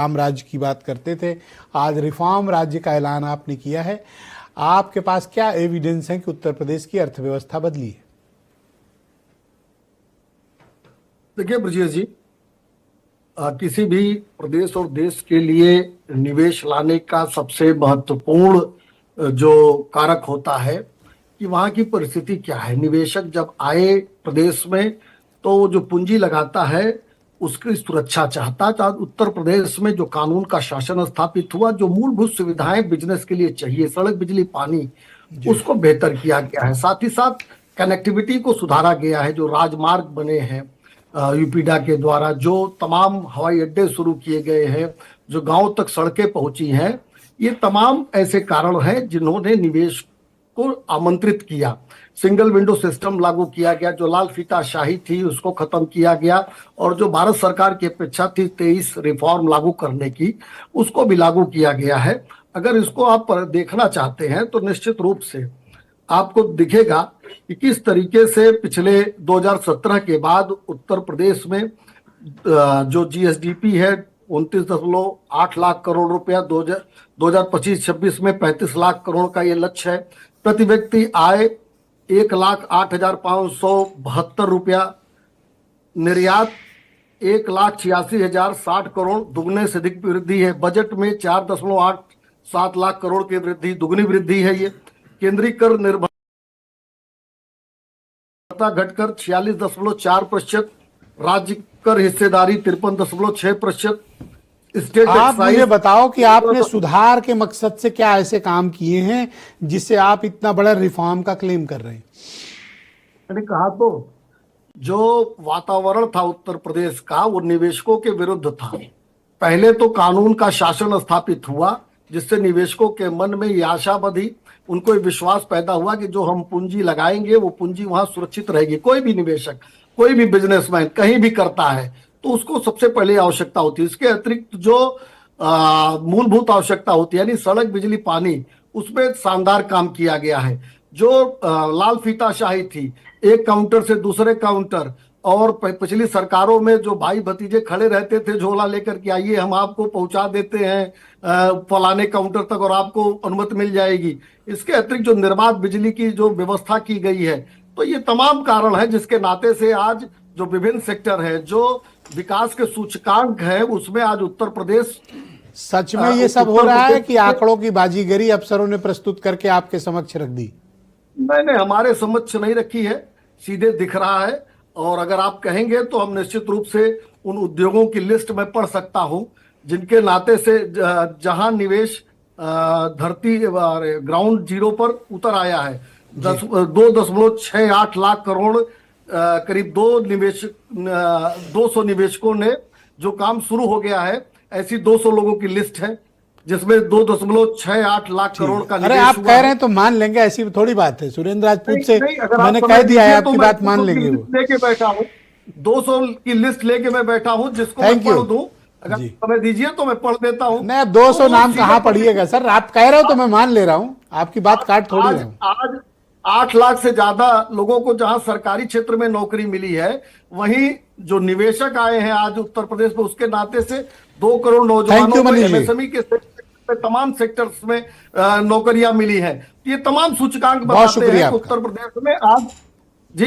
राम राज्य की बात करते थे, आज रिफॉर्म राज्य का ऐलान आपने किया है। आपके पास क्या एविडेंस है कि उत्तर प्रदेश की अर्थव्यवस्था बदली है? देखिए ब्रजेश जी, किसी भी प्रदेश और देश के लिए निवेश लाने का सबसे महत्वपूर्ण जो कारक होता है कि वहाँ की परिस्थिति क्या है। निवेशक जब आए प्रदेश में तो वो जो पूंजी लगाता है उसकी सुरक्षा चाहता है। तो उत्तर प्रदेश में जो कानून का शासन स्थापित हुआ, जो मूलभूत सुविधाएं बिजनेस के लिए चाहिए, सड़क, बिजली, पानी, उसको बेहतर किया गया है। साथ ही साथ कनेक्टिविटी को सुधारा गया है। जो राजमार्ग बने हैं यूपीडा के द्वारा, जो तमाम हवाई अड्डे शुरू किए गए हैं, जो गांव तक सड़कें पहुंची हैं, ये तमाम ऐसे कारण हैं जिन्होंने निवेश को आमंत्रित किया। सिंगल विंडो सिस्टम लागू किया गया, जो लाल फीताशाही थी उसको खत्म किया गया, और जो भारत सरकार की अपेक्षा थी 23 रिफॉर्म लागू करने की, उसको भी लागू किया गया है। अगर इसको आप देखना चाहते हैं तो निश्चित रूप से आपको दिखेगा कि किस तरीके से पिछले 2017 के बाद उत्तर प्रदेश में जो जीएसडीपी है 29.8 लाख करोड़ रुपया, 2025-26 में 35 लाख करोड़ का ये लक्ष्य है। प्रति व्यक्ति आय 1,08,572 रुपया, निर्यात 1,86,060 करोड़, दुगने से अधिक वृद्धि है। बजट में 4.87 लाख करोड़ की वृद्धि, दुगनी वृद्धि है। ये केंद्रीय कर निर्भरता घटकर 46.4%, राज्य कर हिस्सेदारी 53.6%। आप मुझे बताओ कि आपने सुधार के मकसद से क्या ऐसे काम किए हैं जिससे आप इतना बड़ा रिफॉर्म का क्लेम कर रहे हैं? मैंने कहा तो, जो वातावरण था उत्तर प्रदेश का वो निवेशकों के विरुद्ध था। पहले तो कानून का शासन स्थापित हुआ जिससे निवेशकों के मन में ये आशा बधी, उनको विश्वास पैदा हुआ कि जो हम पूंजी लगाएंगे वो पूंजी वहां सुरक्षित रहेगी। कोई भी निवेशक, कोई भी बिजनेसमैन कहीं भी करता है तो उसको सबसे पहले आवश्यकता होती है। इसके अतिरिक्त जो मूलभूत आवश्यकता होती है, यानी सड़क, बिजली, पानी, उसमें शानदार काम किया गया है। जो लाल फीताशाही थी, एक काउंटर से दूसरे काउंटर, और पिछली सरकारों में जो भाई भतीजे खड़े रहते थे झोला लेकर के, आइए हम आपको पहुंचा देते हैं फलाने काउंटर तक और आपको अनुमति मिल जाएगी। इसके अतिरिक्त जो निर्बाध बिजली की जो व्यवस्था की गई है, तो ये तमाम कारण है जिसके नाते से आज जो विभिन्न सेक्टर है, जो विकास के सूचकांक है, उसमें आज उत्तर प्रदेश। सच में ये सब हो रहा है कि आंकड़ों की बाजीगरी अफसरों ने प्रस्तुत करके आपके समक्ष रख दी? मैंने हमारे समक्ष नहीं रखी है, सीधे दिख रहा है। और अगर आप कहेंगे तो हम निश्चित रूप से उन उद्योगों की लिस्ट में पढ़ सकता हूं जिनके नाते से जहां निवेश धरती ग्राउंड जीरो पर उतर आया है। 2.68 लाख करोड़, करीब 200 निवेशकों ने जो काम शुरू हो गया है। ऐसी 200 लोगों की लिस्ट है जिसमें 2.68 लाख करोड़ का निवेश। अरे आप कह रहे हैं तो मान लेंगे, ऐसी थोड़ी बात है। सुरेंद्र राजपूत से मैंने कह दिया है, आपकी बात मान लेंगे। वो लेके बैठा हूँ, 200 की लिस्ट लेके मैं बैठा हूँ, जिसको मैं पढ़ दूं। अगर समय दीजिए तो मैं पढ़ देता हूँ। नहीं, 200 नाम कहाँ पढ़िएगा सर, आप कह रहे हो तो मैं मान ले रहा हूँ, आपकी बात काट थोड़ी रहा हूँ। आज 8 लाख से ज्यादा लोगों को जहां सरकारी क्षेत्र में नौकरी मिली है, वहीं जो निवेशक आए हैं आज उत्तर प्रदेश में, उसके नाते से 2 करोड़ नौजवानों को एमएसएमई के तमाम सेक्टर्स में नौकरियां मिली हैं। ये तमाम सूचकांक बताते हैं उत्तर प्रदेश में आज। जी।